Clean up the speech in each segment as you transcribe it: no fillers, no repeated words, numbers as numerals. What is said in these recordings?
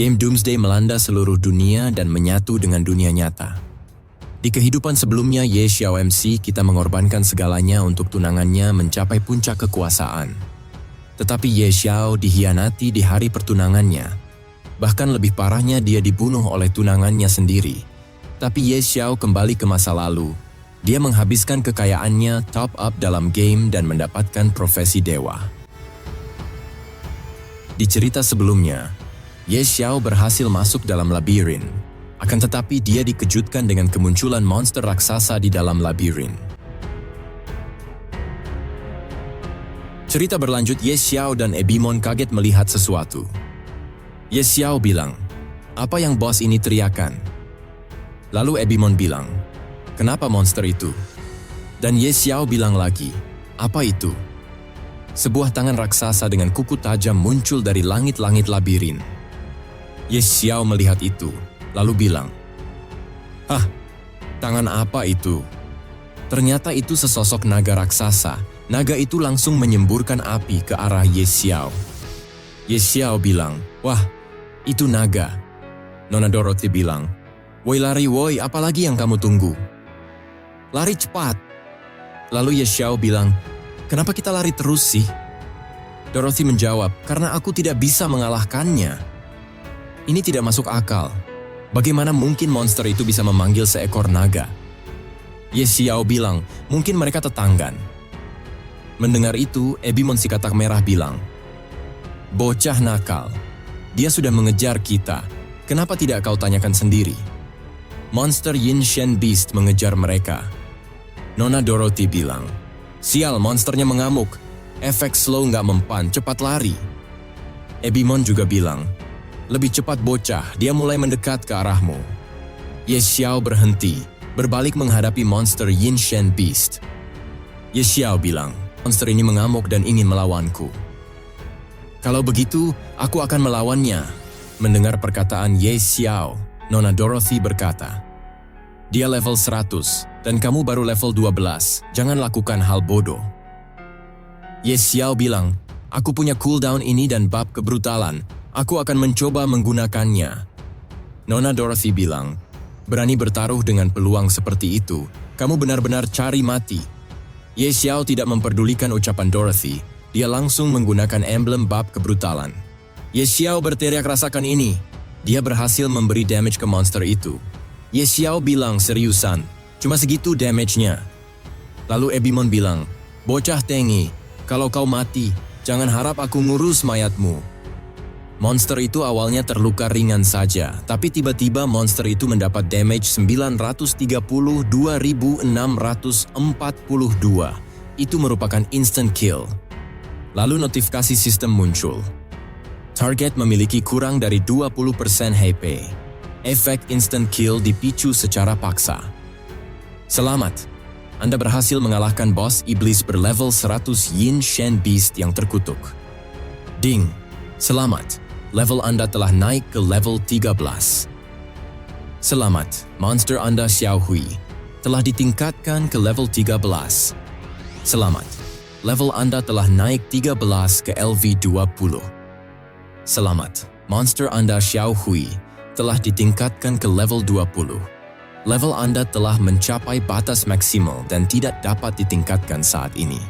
Game Doomsday melanda seluruh dunia dan menyatu dengan dunia nyata. Di kehidupan sebelumnya Ye Xiao MC, kita mengorbankan segalanya untuk tunangannya mencapai puncak kekuasaan. Tetapi Ye Xiao dihianati di hari pertunangannya. Bahkan lebih parahnya, dia dibunuh oleh tunangannya sendiri. Tapi Ye Xiao kembali ke masa lalu. Dia menghabiskan kekayaannya top up dalam game dan mendapatkan profesi dewa. Di cerita sebelumnya, Ye Xiao berhasil masuk dalam labirin. Akan tetapi dia dikejutkan dengan kemunculan monster raksasa di dalam labirin. Cerita berlanjut, Ye Xiao dan Ebimon kaget melihat sesuatu. Ye Xiao bilang, "Apa yang bos ini teriakan?" Lalu Ebimon bilang, "Kenapa monster itu?" Dan Ye Xiao bilang lagi, "Apa itu?" Sebuah tangan raksasa dengan kuku tajam muncul dari langit-langit labirin. Ye Xiao melihat itu, lalu bilang, "Hah, tangan apa itu?" Ternyata itu sesosok naga raksasa. Naga itu langsung menyemburkan api ke arah Ye Xiao. Ye Xiao bilang, "Wah, itu naga." Nona Dorothy bilang, "Woi lari woi, apalagi yang kamu tunggu? Lari cepat." Lalu Ye Xiao bilang, "Kenapa kita lari terus sih?" Dorothy menjawab, "Karena aku tidak bisa mengalahkannya. Ini tidak masuk akal. Bagaimana mungkin monster itu bisa memanggil seekor naga?" Ye Xiao bilang, "Mungkin mereka tetanggan." Mendengar itu, Ebimon si katak merah bilang, "Bocah nakal, dia sudah mengejar kita. Kenapa tidak kau tanyakan sendiri?" Monster Yin Shen Beast mengejar mereka. Nona Dorothy bilang, "Sial, monsternya mengamuk. Efek slow nggak mempan, cepat lari." Ebimon juga bilang, "Lebih cepat bocah, dia mulai mendekat ke arahmu." Ye Xiao berhenti, berbalik menghadapi monster Yin Shen Beast. Ye Xiao bilang, "Monster ini mengamuk dan ingin melawanku. Kalau begitu, aku akan melawannya." Mendengar perkataan Ye Xiao, Nona Dorothy berkata, "Dia level 100, dan kamu baru level 12, jangan lakukan hal bodoh." Ye Xiao bilang, "Aku punya cooldown ini dan bab kebrutalan, aku akan mencoba menggunakannya." Nona Dorothy bilang, "Berani bertaruh dengan peluang seperti itu, kamu benar-benar cari mati." Ye Xiao tidak memperdulikan ucapan Dorothy, dia langsung menggunakan emblem bab kebrutalan. Ye Xiao berteriak, "Rasakan ini." Dia berhasil memberi damage ke monster itu. Ye Xiao bilang, "Seriusan, cuma segitu damage-nya." Lalu Ebimon bilang, "Bocah tengi, kalau kau mati, jangan harap aku ngurus mayatmu." Monster itu awalnya terluka ringan saja, tapi tiba-tiba monster itu mendapat damage 932.642. Itu merupakan instant kill. Lalu notifikasi sistem muncul. Target memiliki kurang dari 20% HP. Efek instant kill dipicu secara paksa. Selamat, Anda berhasil mengalahkan bos iblis berlevel 100 Yin Shen Beast yang terkutuk. Ding, selamat. Level Anda telah naik ke level 13. Selamat, monster Anda Xiao Hui telah ditingkatkan ke level 13. Selamat, level Anda telah naik 13 ke LV20. Selamat, monster Anda Xiao Hui telah ditingkatkan ke level 20. Level Anda telah mencapai batas maksimal dan tidak dapat ditingkatkan saat ini.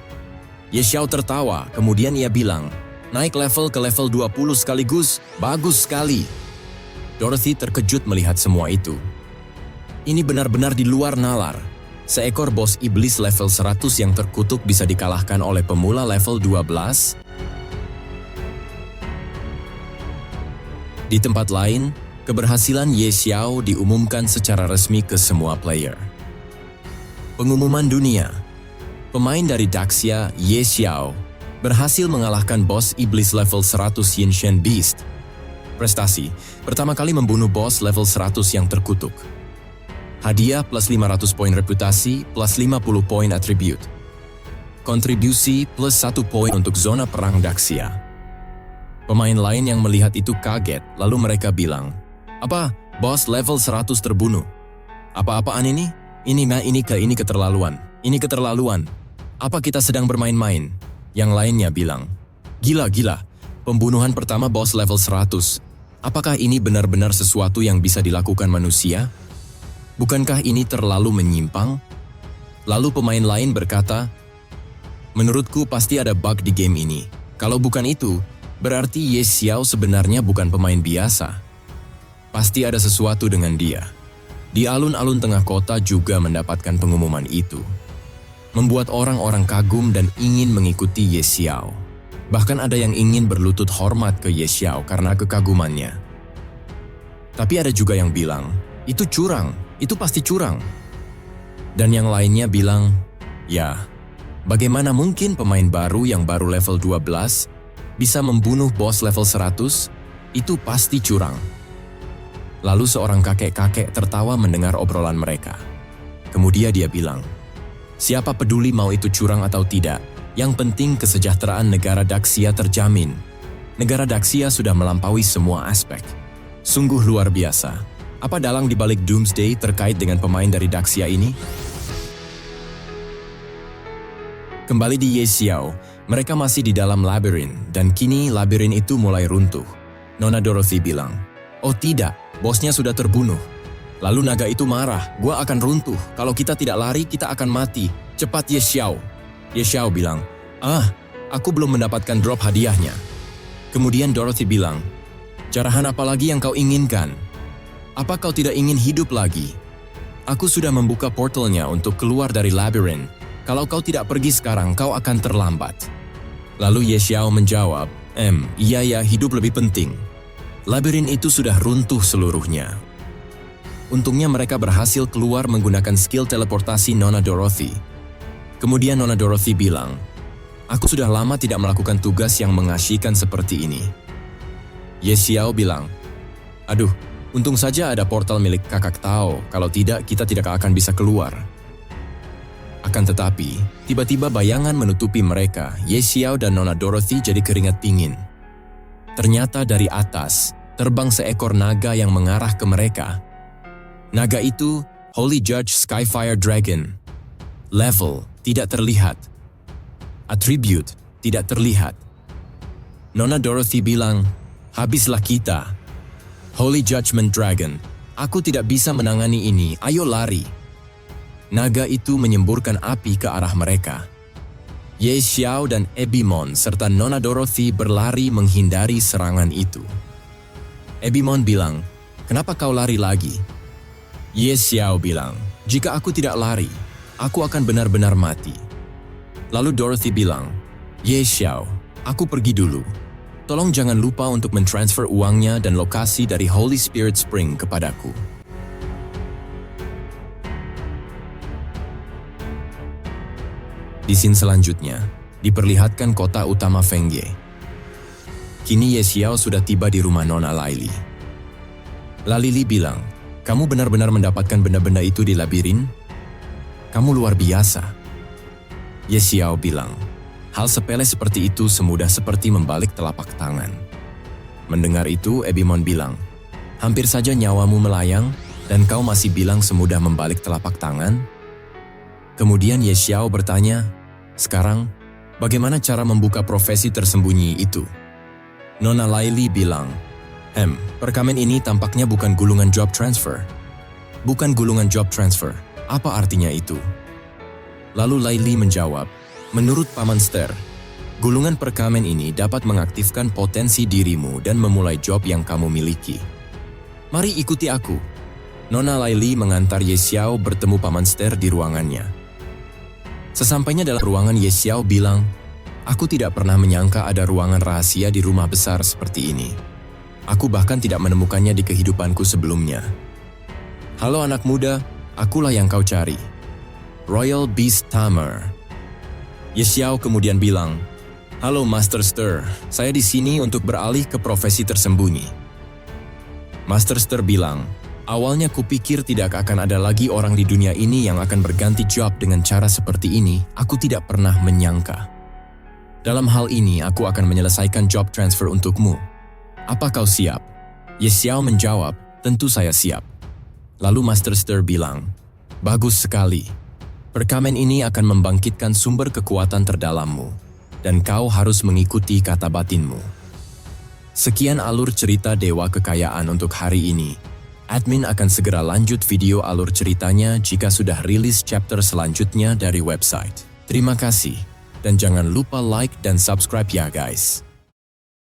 Ye Xiao tertawa, kemudian ia bilang, "Naik level ke level 20 sekaligus, bagus sekali." Dorothy terkejut melihat semua itu. Ini benar-benar di luar nalar. Seekor bos iblis level 100 yang terkutuk bisa dikalahkan oleh pemula level 12? Di tempat lain, keberhasilan Ye Xiao diumumkan secara resmi ke semua player. Pengumuman dunia. Pemain dari Daxia, Ye Xiao, berhasil mengalahkan bos iblis level 100 Yin Shen Beast. Prestasi, pertama kali membunuh bos level 100 yang terkutuk. Hadiah plus 500 poin reputasi plus 50 poin atribut. Kontribusi plus 1 poin untuk zona perang Daxia. Pemain lain yang melihat itu kaget, lalu mereka bilang, "Apa? Bos level 100 terbunuh? Apa-apaan ini? Ini keterlaluan. Ini keterlaluan. Apa kita sedang bermain-main?" Yang lainnya bilang, "Gila, pembunuhan pertama bos level 100. Apakah ini benar-benar sesuatu yang bisa dilakukan manusia? Bukankah ini terlalu menyimpang? Lalu pemain lain berkata, menurutku pasti ada bug di game ini. Kalau bukan itu, berarti Ye Xiao sebenarnya bukan pemain biasa. Pasti ada sesuatu dengan dia. Di alun-alun tengah kota juga mendapatkan pengumuman itu. Membuat orang-orang kagum dan ingin mengikuti Ye Xiao. Bahkan ada yang ingin berlutut hormat ke Ye Xiao karena kekagumannya. Tapi ada juga yang bilang, itu curang, itu pasti curang. Dan yang lainnya bilang, ya, bagaimana mungkin pemain baru yang baru level 12 bisa membunuh bos level 100? Itu pasti curang. Lalu seorang kakek-kakek tertawa mendengar obrolan mereka. Kemudian dia bilang, siapa peduli mau itu curang atau tidak, yang penting kesejahteraan negara Daxia terjamin. Negara Daxia sudah melampaui semua aspek. Sungguh luar biasa. Apa dalang di balik Doomsday terkait dengan pemain dari Daxia ini? Kembali di Ye Xiao, mereka masih di dalam labirin, dan kini labirin itu mulai runtuh. Nona Dorothy bilang, oh tidak, bosnya sudah terbunuh. Lalu naga itu marah, gua akan runtuh, kalau kita tidak lari kita akan mati. Cepat Ye Xiao. Ye Xiao bilang, aku belum mendapatkan drop hadiahnya. Kemudian Dorothy bilang, carahan apa lagi yang kau inginkan? Apa kau tidak ingin hidup lagi? Aku sudah membuka portalnya untuk keluar dari labirin. Kalau kau tidak pergi sekarang, kau akan terlambat. Lalu Ye Xiao menjawab, iya ya, hidup lebih penting. Labirin itu sudah runtuh seluruhnya. Untungnya mereka berhasil keluar menggunakan skill teleportasi Nona Dorothy. Kemudian Nona Dorothy bilang, aku sudah lama tidak melakukan tugas yang mengasyikkan seperti ini. Ye Xiao bilang, aduh, untung saja ada portal milik Kakak Tao, kalau tidak kita tidak akan bisa keluar. Akan tetapi, tiba-tiba bayangan menutupi mereka, Ye Xiao dan Nona Dorothy jadi keringat dingin. Ternyata dari atas, terbang seekor naga yang mengarah ke mereka. Naga itu, Holy Judge Skyfire Dragon. Level, tidak terlihat. Attribute, tidak terlihat. Nona Dorothy bilang, habislah kita. Holy Judgment Dragon, aku tidak bisa menangani ini, ayo lari. Naga itu menyemburkan api ke arah mereka. Ye Xiao dan Ebimon serta Nona Dorothy berlari menghindari serangan itu. Ebimon bilang, kenapa kau lari lagi? Ye Xiao bilang, jika aku tidak lari, aku akan benar-benar mati. Lalu Dorothy bilang, Ye Xiao, aku pergi dulu. Tolong jangan lupa untuk mentransfer uangnya dan lokasi dari Holy Spirit Spring kepadaku. Di scene selanjutnya, diperlihatkan kota utama Fengye. Kini Ye Xiao sudah tiba di rumah Nona Laili. Lalili bilang, kamu benar-benar mendapatkan benda-benda itu di labirin? Kamu luar biasa. Ye Xiao bilang, hal sepele seperti itu semudah seperti membalik telapak tangan. Mendengar itu, Ebimon bilang, hampir saja nyawamu melayang dan kau masih bilang semudah membalik telapak tangan? Kemudian Ye Xiao bertanya, sekarang, bagaimana cara membuka profesi tersembunyi itu? Nona Laili bilang, perkamen ini tampaknya bukan gulungan job transfer. Bukan gulungan job transfer, apa artinya itu? Lalu Laili menjawab, menurut Paman Ster, gulungan perkamen ini dapat mengaktifkan potensi dirimu dan memulai job yang kamu miliki. Mari ikuti aku. Nona Laili mengantar Ye Xiao bertemu Paman Ster di ruangannya. Sesampainya dalam ruangan, Ye Xiao bilang, aku tidak pernah menyangka ada ruangan rahasia di rumah besar seperti ini. Aku bahkan tidak menemukannya di kehidupanku sebelumnya. Halo anak muda, akulah yang kau cari. Royal Beast Tamer. Ye Xiao kemudian bilang, halo Master Ster, saya di sini untuk beralih ke profesi tersembunyi. Master Ster bilang, awalnya kupikir tidak akan ada lagi orang di dunia ini yang akan berganti job dengan cara seperti ini, aku tidak pernah menyangka. Dalam hal ini aku akan menyelesaikan job transfer untukmu. Apa kau siap? Ye Xiao menjawab, tentu saya siap. Lalu Master Ster bilang, bagus sekali. Perkamen ini akan membangkitkan sumber kekuatan terdalammu, dan kau harus mengikuti kata batinmu. Sekian alur cerita Dewa Kekayaan untuk hari ini. Admin akan segera lanjut video alur ceritanya jika sudah rilis chapter selanjutnya dari website. Terima kasih, dan jangan lupa like dan subscribe ya guys.